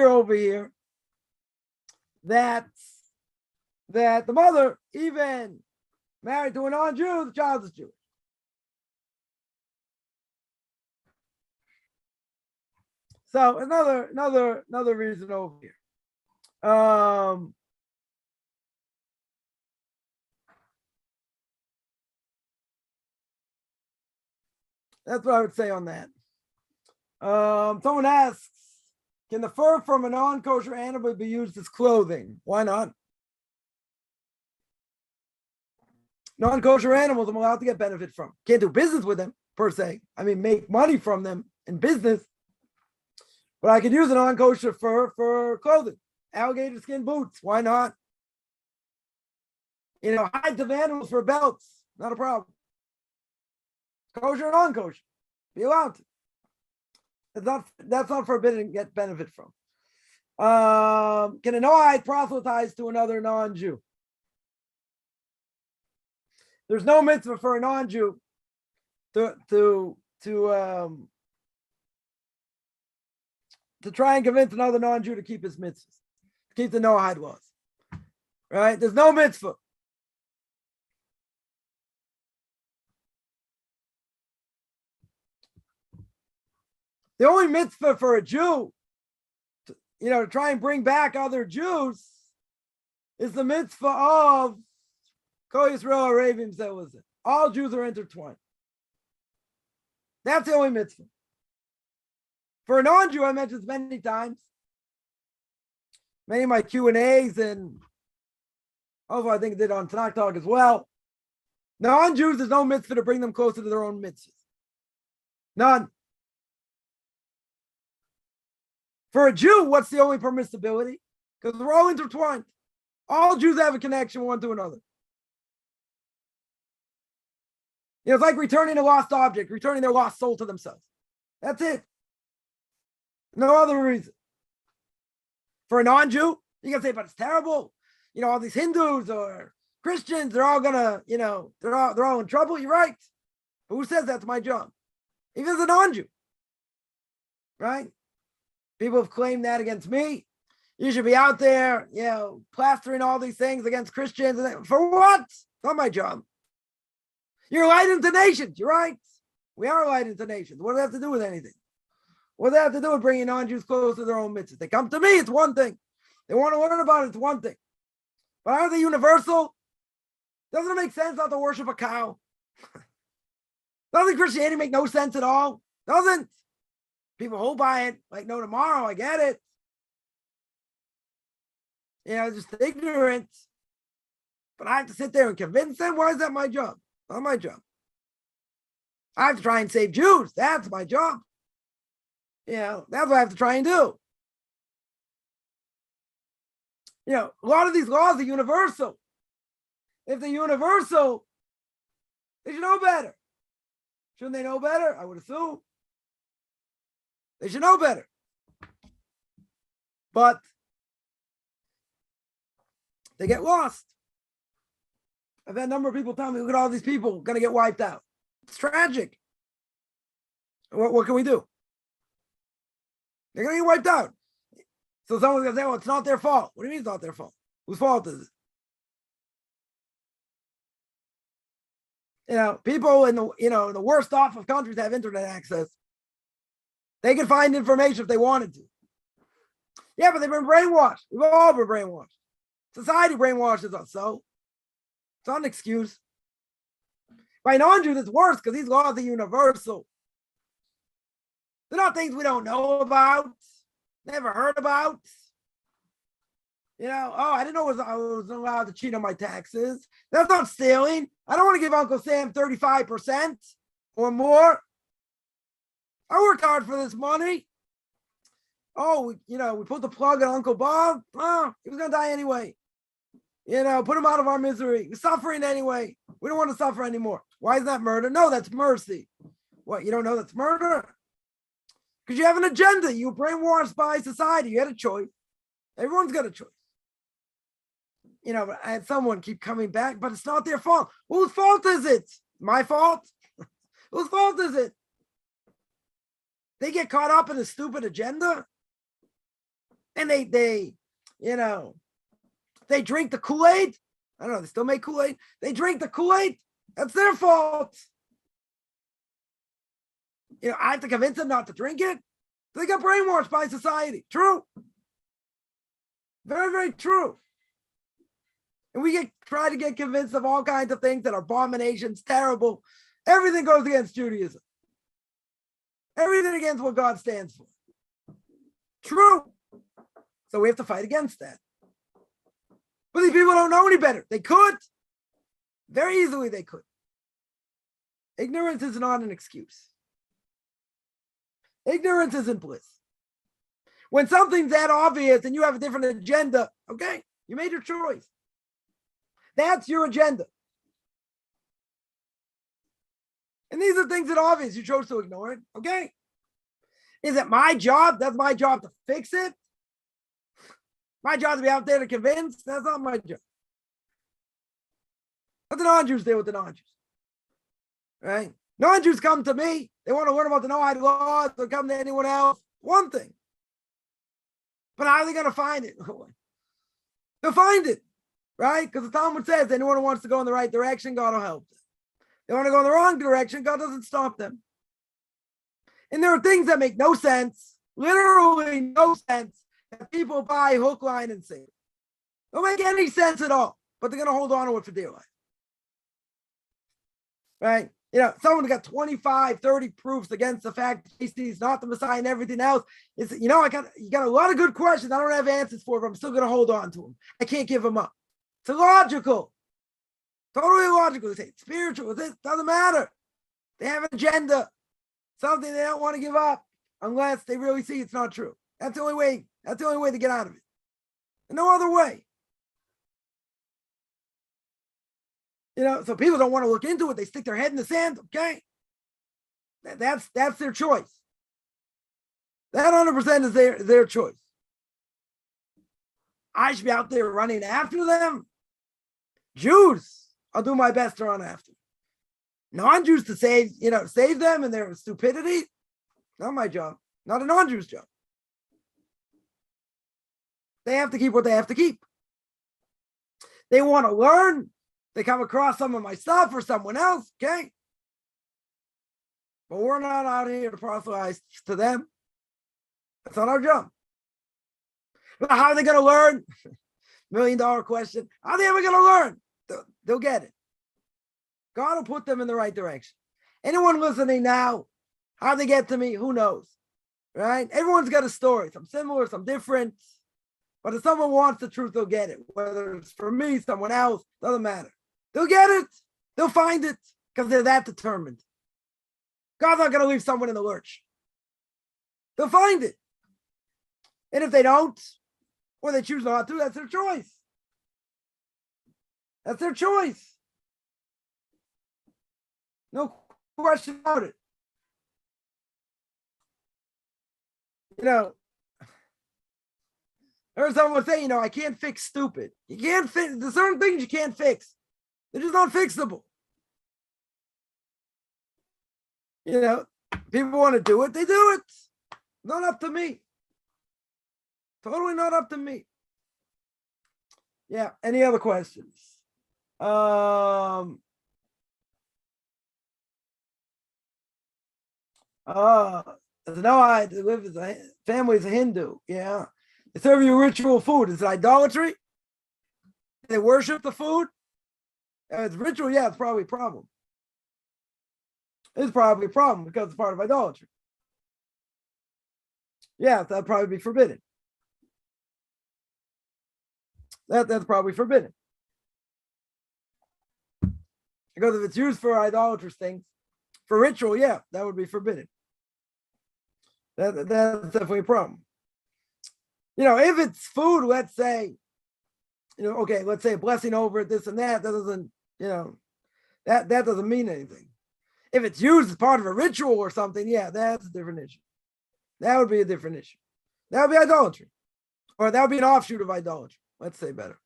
over here that the mother, even married to a non-Jew, the child is Jewish. So another reason over here. That's what I would say on that. Someone asks, can the fur from a non-kosher animal be used as clothing? Why not? Non-kosher animals I'm allowed to get benefit from. Can't do business with them, per se. I mean, make money from them in business. But I could use a non-kosher fur for clothing. Alligator skin boots. Why not? Hides of animals for belts. Not a problem. Kosher or non-kosher. Be allowed to. That's not forbidden to get benefit from. Can a Noahide proselytize to another non-Jew? There's no mitzvah for a non-Jew to try and convince another non-Jew to keep his mitzvahs, to keep the Noahide laws. Right? There's no mitzvah. The only mitzvah for a Jew, to try and bring back other Jews, is the mitzvah of Kol Yisrael Arevim Zeh. All Jews are intertwined. That's the only mitzvah. For a non-Jew, I mentioned this many times. Many of my Q&As, and also I think I did on Tanakh Talk as well. Non-Jews, there's no mitzvah to bring them closer to their own mitzvahs. None. For a Jew, what's the only permissibility? Because we're all intertwined. All Jews have a connection one to another. It's like returning a lost object, returning their lost soul to themselves. That's it. No other reason. For a non-Jew, you can say, but it's terrible. All these Hindus or Christians, they're all gonna, they're all in trouble. You're right. But who says that's my job? Even as a non-Jew. Right? People have claimed that against me. You should be out there, plastering all these things against Christians. For what? It's not my job. You're a light into nations. You're right. We are a light into nations. What does that have to do with anything? What does that have to do with bringing non-Jews close to their own mitzvahs? They come to me, it's one thing. They want to learn about it, it's one thing. But are they universal? Doesn't it make sense not to worship a cow? Doesn't Christianity make no sense at all? Doesn't. People hold by it like no tomorrow. I get it. Just ignorant. But I have to sit there and convince them? Why is that my job? Not my job. I have to try and save Jews. That's my job. That's what I have to try and do. A lot of these laws are universal. If they're universal, they should know better. Shouldn't they know better? I would assume. They should know better. But they get lost. I've had a number of people tell me, look at all these people going to get wiped out. It's tragic. What can we do? They're going to get wiped out. So someone's going to say, well, it's not their fault. What do you mean it's not their fault? Whose fault is it? People in the worst off of countries have internet access. They can find information if they wanted to. Yeah, but they've been brainwashed. We've all been brainwashed. Society brainwashes us, so it's not an excuse. By non-Jews, it's worse because these laws are universal. They're not things we don't know about, never heard about. I didn't know I was allowed to cheat on my taxes. That's not stealing. I don't want to give Uncle Sam 35% or more. I worked hard for this money. We put the plug on Uncle Bob. He was going to die anyway. Put him out of our misery. He's suffering anyway. We don't want to suffer anymore. Why is that murder? No, that's mercy. What, you don't know that's murder? Because you have an agenda. You were brainwashed by society. You had a choice. Everyone's got a choice. I had someone keep coming back, but it's not their fault. Whose fault is it? My fault? Whose fault is it? They get caught up in a stupid agenda. And they drink the Kool-Aid. I don't know, they still make Kool-Aid. They drink the Kool-Aid. That's their fault. I have to convince them not to drink it. They got brainwashed by society. True. Very, very true. And we try to get convinced of all kinds of things that are abominations, terrible. Everything goes against Judaism. Everything against what God stands for. True. So we have to fight against that. But these people don't know any better. They could. Very easily they could. Ignorance is not an excuse. Ignorance isn't bliss. When something's that obvious and you have a different agenda, okay, you made your choice. That's your agenda. And these are things that are obvious. You chose to ignore it. Okay. Is it my job? That's my job to fix it. My job to be out there to convince. That's not my job. Let the non-Jews deal with the non-Jews. Right? Non-Jews come to me. They want to learn about the Noahide laws. They'll come to anyone else. One thing. But how are they going to find it? They'll find it. Right? Because the Talmud says anyone who wants to go in the right direction, God will help them. They want to go in the wrong direction, God doesn't stop them. And there are things that make no sense, literally no sense, that people buy hook, line, and sinker. Don't make any sense at all, but they're going to hold on to it for dear life. Right? You know, someone got 25, 30 proofs against the fact that he's not the Messiah and everything else. It's, you know, you got a lot of good questions. I don't have answers for, but I'm still going to hold on to them. I can't give them up. It's illogical. Totally illogical. They say it's spiritual. It doesn't matter. They have an agenda, something they don't want to give up unless they really see it's not true. That's the only way. That's the only way to get out of it. And no other way. You know, so people don't want to look into it. They stick their head in the sand. Okay, that's their choice. That 100% is their choice. I should be out there running after them. Jews, I'll do my best to run after. Non-Jews to save them and their stupidity. Not my job. Not a non-Jew's job. They have to keep what they have to keep. They want to learn. They come across some of my stuff or someone else, okay? But we're not out here to proselytize to them. That's not our job. But how are they going to learn? $1 million question. How are they ever going to learn? They'll get it. God will put them in the right direction. Anyone listening now, how they get to me, who knows? Right? Everyone's got a story. Some similar, some different. But if someone wants the truth, they'll get it. Whether it's for me, someone else, doesn't matter. They'll get it. They'll find it because they're that determined. God's not going to leave someone in the lurch. They'll find it. And if they don't, or they choose not to, that's their choice. That's their choice. No question about it. You know, I heard someone say, I can't fix stupid. You can't fix, there's certain things you can't fix. They're just not fixable. People want to do it, they do it. Not up to me. Totally not up to me. Yeah, any other questions? The Noahide live as a family is a Hindu. Yeah. They serve you ritual food. Is it idolatry? They worship the food? It's ritual, yeah, it's probably a problem. It's probably a problem because it's part of idolatry. Yeah, that'd probably be forbidden. That's probably forbidden. Because if it's used for idolatrous things, for ritual, yeah, that would be forbidden. That's definitely a problem. If it's food, let's say, okay, let's say a blessing over it, this and that, that doesn't, that doesn't mean anything. If it's used as part of a ritual or something, yeah, that's a different issue. That would be a different issue. That would be idolatry. Or that would be an offshoot of idolatry. Let's say better.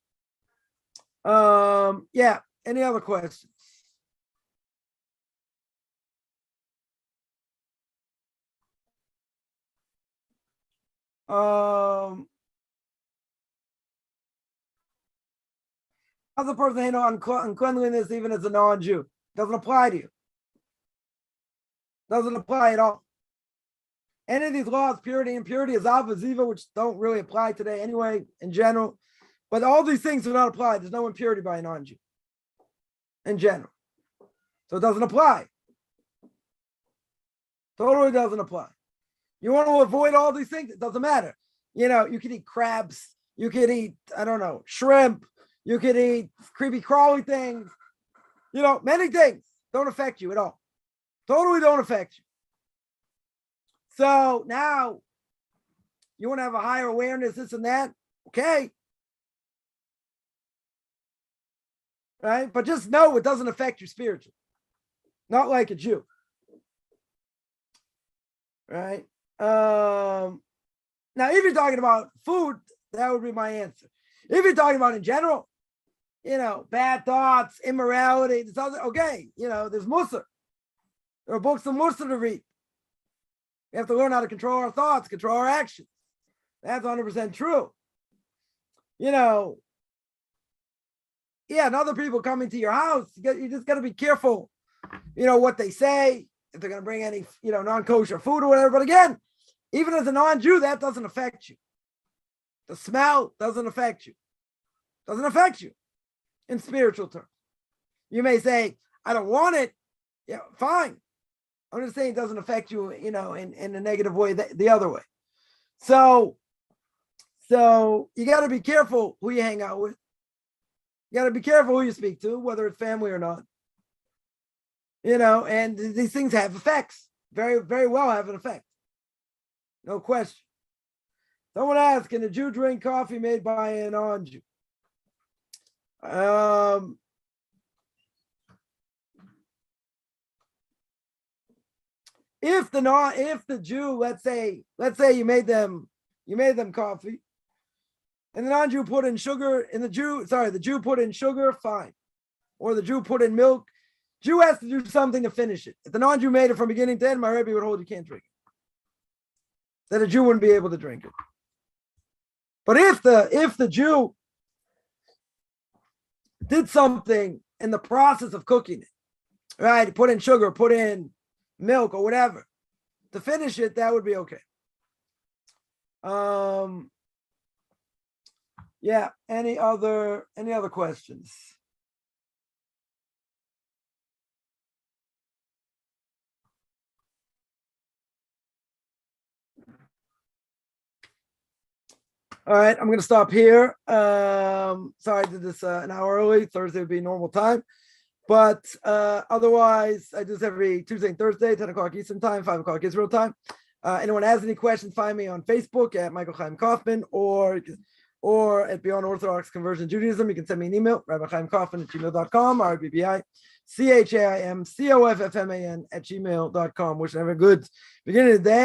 Yeah, any other questions? How's the person handle uncleanliness even as a non-Jew? Doesn't apply to you. Doesn't apply at all. Any of these laws, purity, impurity, azav, ziva, which don't really apply today anyway, in general. But all these things do not apply. There's no impurity by a non-Jew in general. So it doesn't apply. Totally doesn't apply. You want to avoid all these things? It doesn't matter. You can eat crabs. You could eat, I don't know, shrimp. You could eat creepy crawly things. Many things don't affect you at all. Totally don't affect you. So now you want to have a higher awareness, this and that. Okay. Right? But just know it doesn't affect you spiritually. Not like a Jew. Right? Now, if you're talking about food, That would be my answer. If you're talking about in general, bad thoughts, immorality, okay, there's Musar. There are books of Musar to read. We have to learn how to control our thoughts, control our actions. That's 100% true. And other people coming to your house, you just got to be careful, what they say, if they're going to bring any, non-kosher food or whatever. But again, even as a non-Jew, that doesn't affect you. The smell doesn't affect you. Doesn't affect you in spiritual terms. You may say, I don't want it. Yeah, fine. I'm just saying it doesn't affect you, in a negative way, the other way. So you got to be careful who you hang out with. You got to be careful who you speak to, whether it's family or not. And these things have effects. Very, very well have an effect. No question. Someone asked, can a Jew drink coffee made by a non-Jew? If the Jew, let's say you made them coffee, and the non-Jew put in sugar, and the Jew put in sugar, fine. Or the Jew put in milk. Jew has to do something to finish it. If the non-Jew made it from beginning to end, my Rebbe would hold you can't drink it. That a Jew wouldn't be able to drink it. But if the Jew did something in the process of cooking it, right? Put in sugar, put in milk or whatever to finish it, that would be okay. Yeah. Any other questions? All right, I'm going to stop here. Sorry I did this an hour early. Thursday would be normal time. But otherwise, I do this every Tuesday and Thursday, 10 o'clock Eastern time, 5 o'clock Israel time. Anyone has any questions, find me on Facebook at Michael Chaim Kaufman or at Beyond Orthodox Conversion Judaism. You can send me an email, rabbichaimkaufman@gmail.com, RBBIChaimCoffman@gmail.com. Wishing everyone a good beginning of the day.